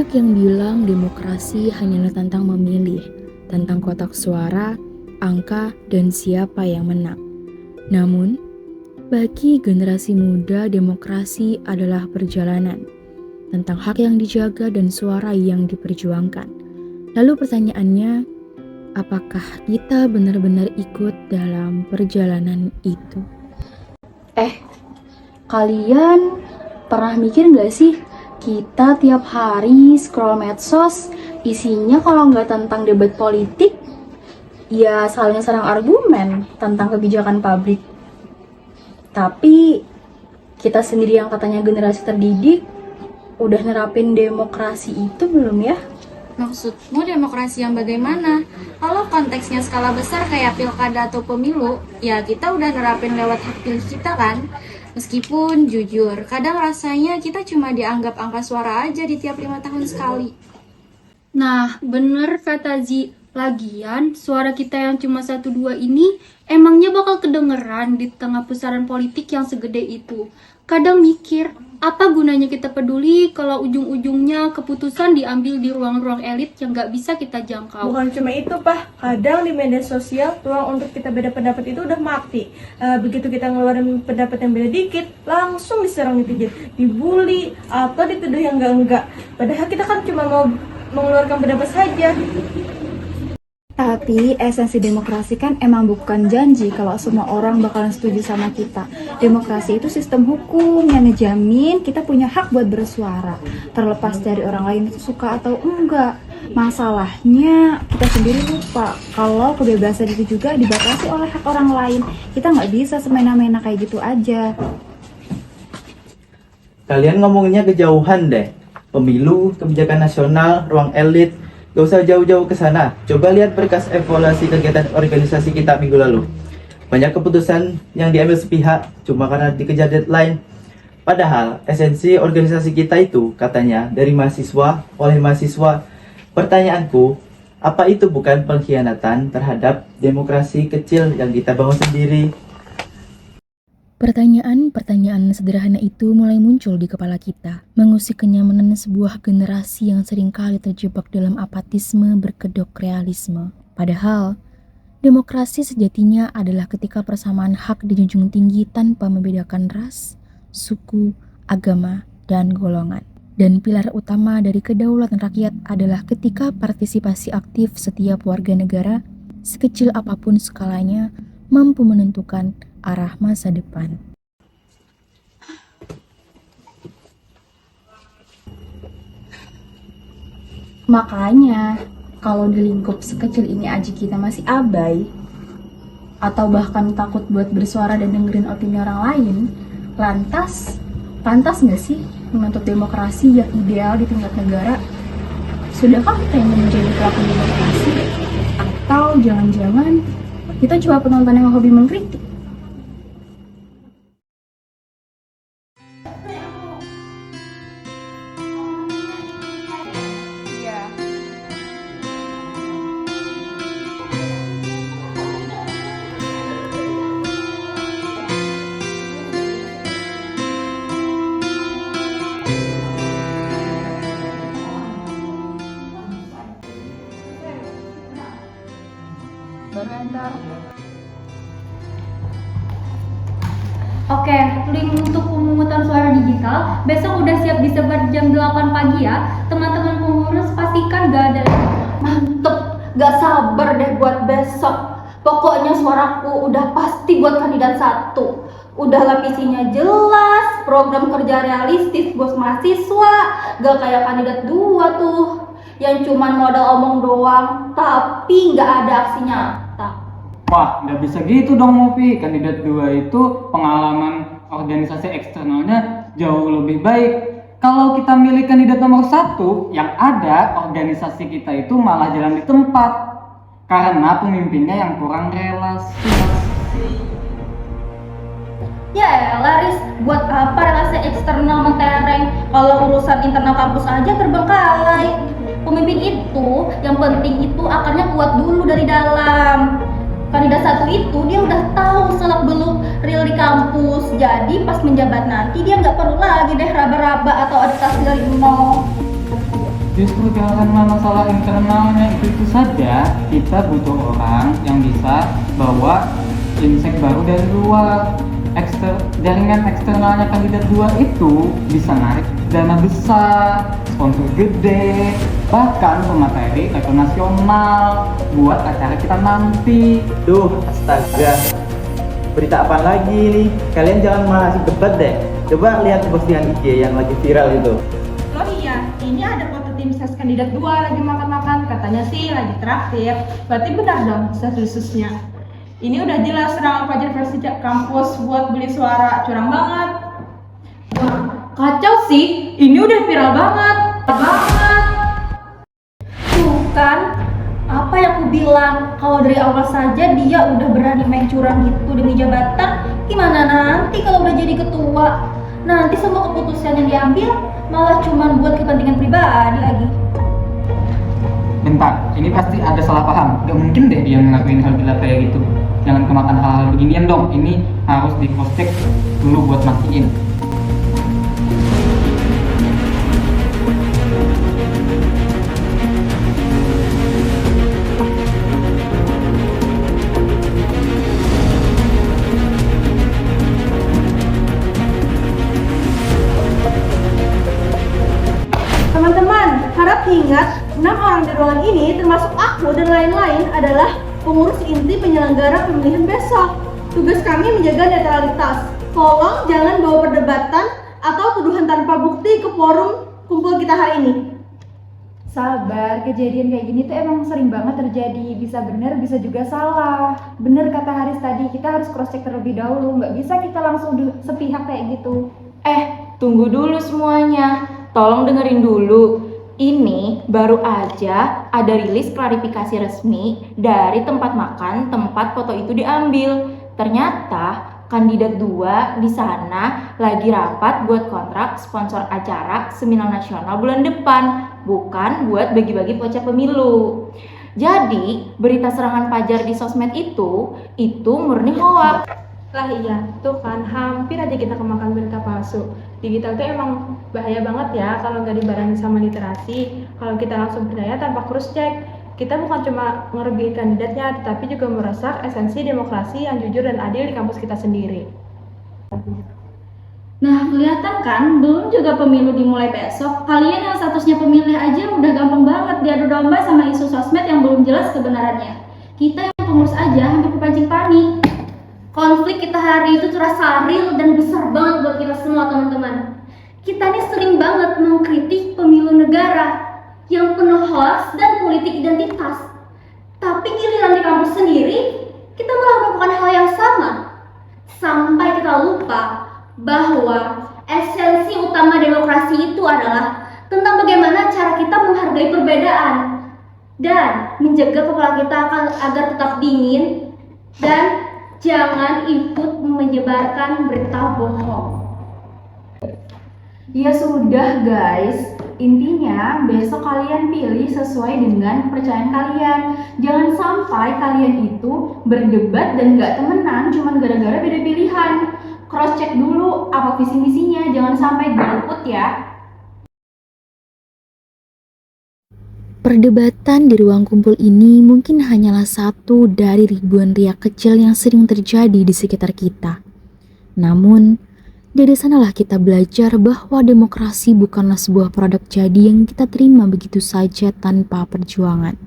Banyak yang bilang demokrasi hanyalah tentang memilih, tentang kotak suara, angka, dan siapa yang menang. Namun, bagi generasi muda, demokrasi adalah perjalanan tentang hak yang dijaga dan suara yang diperjuangkan. Lalu pertanyaannya, apakah kita benar-benar ikut dalam perjalanan itu? Kalian pernah mikir gak sih, kita tiap hari scroll medsos, isinya kalau nggak tentang debat politik, ya saling serang argumen tentang kebijakan pabrik. Tapi kita sendiri yang katanya generasi terdidik, udah nerapin demokrasi itu belum ya? Maksudmu demokrasi yang bagaimana? Kalau konteksnya skala besar kayak pilkada atau pemilu, ya kita udah nerapin lewat hak pilih kita kan? Meskipun jujur, kadang rasanya kita cuma dianggap angka suara aja di tiap 5 tahun sekali. Nah, bener kata Zi. Lagian, suara kita yang cuma 1-2 ini emangnya bakal kedengeran di tengah pusaran politik yang segede itu. Kadang mikir, apa gunanya kita peduli kalau ujung-ujungnya keputusan diambil di ruang-ruang elit yang gak bisa kita jangkau. Bukan cuma itu, Pak. Kadang di media sosial, ruang untuk kita beda pendapat itu udah mati. Begitu kita ngeluarin pendapat yang beda dikit, langsung diserang netizen, dibully, atau dituduh yang enggak-enggak. Padahal kita kan cuma mau mengeluarkan pendapat saja. Tapi esensi demokrasi kan emang bukan janji kalau semua orang bakalan setuju sama kita. Demokrasi itu sistem hukum yang ngejamin kita punya hak buat bersuara, terlepas dari orang lain itu suka atau enggak. Masalahnya kita sendiri lupa kalau kebebasan itu juga dibatasi oleh hak orang lain. Kita nggak bisa semena-mena kayak gitu aja. Kalian ngomongnya kejauhan deh. Pemilu, kebijakan nasional, ruang elit. Gak usah jauh-jauh ke sana. Coba lihat berkas evaluasi kegiatan organisasi kita minggu lalu. Banyak keputusan yang diambil sepihak cuma karena dikejar deadline. Padahal esensi organisasi kita itu katanya dari mahasiswa oleh mahasiswa. Pertanyaanku, apa itu bukan pengkhianatan terhadap demokrasi kecil yang kita bangun sendiri? Pertanyaan-pertanyaan sederhana itu mulai muncul di kepala kita, mengusik kenyamanan sebuah generasi yang seringkali terjebak dalam apatisme berkedok realisme. Padahal, demokrasi sejatinya adalah ketika persamaan hak dijunjung tinggi tanpa membedakan ras, suku, agama, dan golongan. Dan pilar utama dari kedaulatan rakyat adalah ketika partisipasi aktif setiap warga negara, sekecil apapun skalanya, mampu menentukan arah masa depan. Makanya, kalau di lingkup sekecil ini aja kita masih abai, atau bahkan takut buat bersuara dan dengerin opini orang lain, pantas nggak sih menuntut demokrasi yang ideal di tingkat negara? Sudahkah kita ingin menjadi pelaku demokrasi? Atau jangan-jangan kita cuma penonton yang hobi mengkritik? Oke, link untuk pemungutan suara digital besok udah siap disebar jam 8 pagi ya. Teman-teman pengurus pastikan gak ada. Mantep, gak sabar deh buat besok. Pokoknya suaraku udah pasti buat kandidat 1. Udah lapisinya jelas, program kerja realistis buat mahasiswa. Gak kayak kandidat 2 tuh, yang cuman modal omong doang, tapi gak ada aksi nyata. Wah, nggak bisa gitu dong Mopi. Kandidat 2 itu pengalaman organisasi eksternalnya jauh lebih baik. Kalau kita milih kandidat nomor 1, yang ada organisasi kita itu malah jalan di tempat. Karena pemimpinnya yang kurang relasi. Ya Laris, buat apa relasi eksternal mentereng kalau urusan internal kampus aja terbengkalai. Pemimpin itu, yang penting itu akarnya kuat dulu dari dalam. Kandidat 1 itu dia udah tahu selak beluk real di kampus, jadi pas menjabat nanti dia nggak perlu lagi deh raba-raba atau adaptasi dari nol. Justru karena masalah internalnya itu saja, kita butuh orang yang bisa bawa insek baru dari luar. Jaringan eksternalnya kandidat 2 itu bisa narik dana besar, sponsor gede, bahkan pemateri level nasional buat acara kita nanti. Duh, astaga. Berita apa lagi nih? Kalian jangan malah asik debat deh. Coba lihat postingan IG yang lagi viral itu. Oh iya, ini ada foto tim ses kandidat 2 lagi makan-makan, katanya sih lagi traktir. Berarti benar dong ses-susnya. Ini udah jelas serangan Fajar versi kampus buat beli suara, curang banget. Wah, kacau sih. Ini udah viral banget. Tuh kan, apa yang aku bilang, kalau dari awal saja dia udah berani main curang gitu demi jabatan, gimana nanti kalau udah jadi ketua? Nanti semua keputusan yang diambil malah cuman buat kepentingan pribadi lagi. Bentar, ini pasti ada salah paham. Gak mungkin deh dia ngelakuin hal gila kayak gitu. Jangan kemakan hal-hal beginian dong. Ini harus di cross check dulu buat mastiin. Teman-teman, harap ingat 6 orang di ruangan ini termasuk aku dan lain-lain adalah pengurus inti penyelenggara pemilihan besok. Tugas kami menjaga netralitas. Tolong jangan bawa perdebatan atau tuduhan tanpa bukti ke forum kumpul kita hari ini. Sabar, kejadian kayak gini tuh emang sering banget terjadi. Bisa bener, bisa juga salah. Bener kata Haris tadi, kita harus cross check terlebih dahulu. Nggak bisa kita langsung sepihak kayak gitu. Tunggu dulu semuanya. Tolong dengerin dulu. Ini baru aja ada rilis klarifikasi resmi dari tempat makan tempat foto itu diambil. Ternyata kandidat 2 di sana lagi rapat buat kontrak sponsor acara seminar nasional bulan depan, bukan buat bagi-bagi voucher pemilu. Jadi, berita serangan Fajar di sosmed itu murni hoax. Lah iya, tuh kan hampir aja kita kemakan berita palsu. Digital tuh emang bahaya banget ya kalau nggak dibarengi sama literasi. Kalau kita langsung percaya tanpa cross check, kita bukan cuma ngerugiin kandidatnya, tetapi juga merusak esensi demokrasi yang jujur dan adil di kampus kita sendiri. Nah, kelihatan kan, belum juga pemilu dimulai besok. Kalian yang statusnya pemilih aja udah gampang banget diadu domba sama isu sosmed yang belum jelas kebenarannya. Kita yang pengurus aja hampir kepancing panik. Konflik kita hari itu terasa real dan besar banget buat kita semua, teman-teman. Kita nih sering banget mengkritik pemilu negara yang penuh hoax dan politik identitas. Tapi giliran di kampus sendiri, kita malah melakukan hal yang sama. Sampai kita lupa bahwa esensi utama demokrasi itu adalah tentang bagaimana cara kita menghargai perbedaan dan menjaga kepala kita agar tetap dingin dan jangan ikut menyebarkan berita bohong. Ya sudah guys, intinya besok kalian pilih sesuai dengan kepercayaan kalian. Jangan sampai kalian itu berdebat dan gak temenan cuma gara-gara beda pilihan. Cross check dulu apa visi misinya, jangan sampai golput ya. Perdebatan di ruang kumpul ini mungkin hanyalah satu dari ribuan riak kecil yang sering terjadi di sekitar kita. Namun, dari sanalah kita belajar bahwa demokrasi bukanlah sebuah produk jadi yang kita terima begitu saja tanpa perjuangan.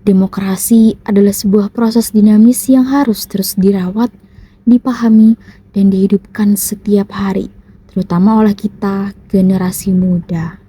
Demokrasi adalah sebuah proses dinamis yang harus terus dirawat, dipahami, dan dihidupkan setiap hari, terutama oleh kita, generasi muda.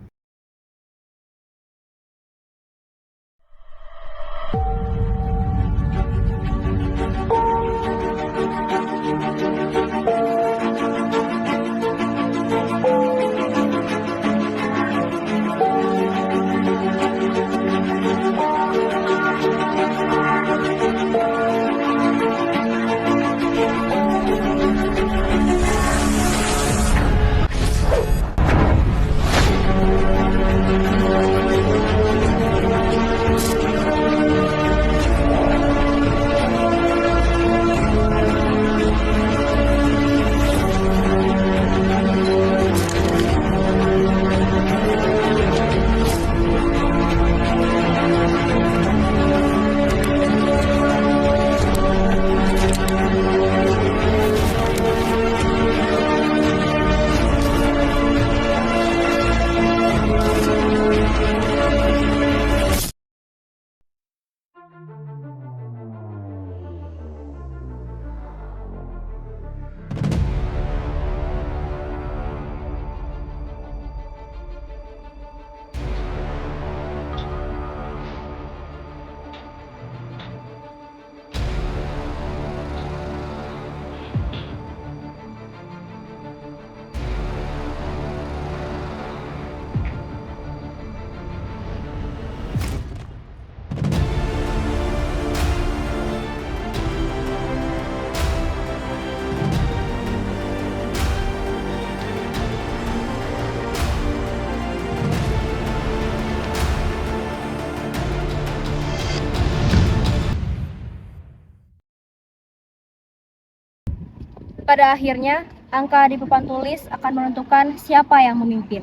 Pada akhirnya, angka di papan tulis akan menentukan siapa yang memimpin.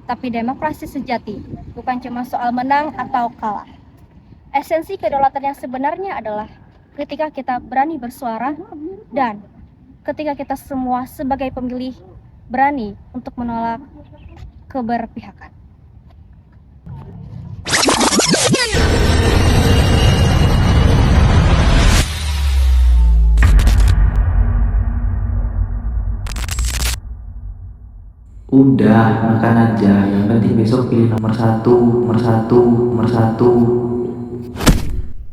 Tapi demokrasi sejati bukan cuma soal menang atau kalah. Esensi kedaulatan yang sebenarnya adalah ketika kita berani bersuara dan ketika kita semua sebagai pemilih berani untuk menolak keberpihakan. Udah, makan aja. Yang penting besok pilih nomor satu, nomor satu, nomor satu.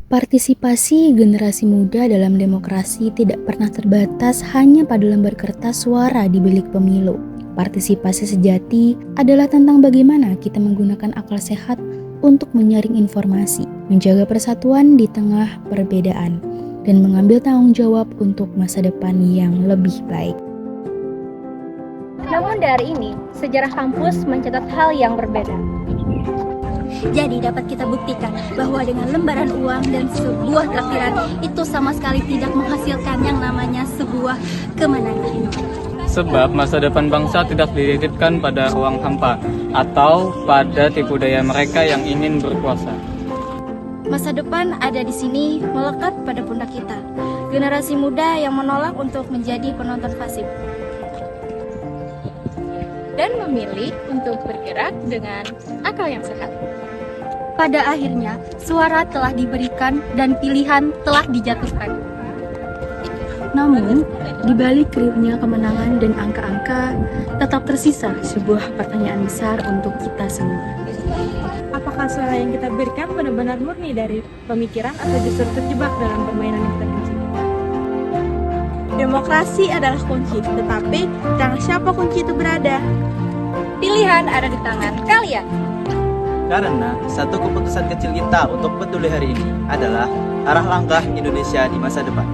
Partisipasi generasi muda dalam demokrasi tidak pernah terbatas hanya pada lembar kertas suara di bilik pemilu. Partisipasi sejati adalah tentang bagaimana kita menggunakan akal sehat untuk menyaring informasi, menjaga persatuan di tengah perbedaan, dan mengambil tanggung jawab untuk masa depan yang lebih baik. Namun dari ini, sejarah kampus mencatat hal yang berbeda. Jadi dapat kita buktikan bahwa dengan lembaran uang dan sebuah traktiran itu sama sekali tidak menghasilkan yang namanya sebuah kemenangan. Sebab masa depan bangsa tidak dititipkan pada uang hampa atau pada tipu daya mereka yang ingin berkuasa. Masa depan ada di sini melekat pada pundak kita. Generasi muda yang menolak untuk menjadi penonton pasif. Dan memilih untuk bergerak dengan akal yang sehat. Pada akhirnya, suara telah diberikan dan pilihan telah dijatuhkan. Namun, di balik riuhnya kemenangan dan angka-angka, tetap tersisa sebuah pertanyaan besar untuk kita semua. Apakah suara yang kita berikan benar-benar murni dari pemikiran atau justru terjebak dalam permainan yang kita kunci? Demokrasi adalah kunci, tetapi di tangan siapa kunci itu berada? Pilihan ada di tangan kalian. Karena satu keputusan kecil kita untuk peduli hari ini adalah arah langkah Indonesia di masa depan.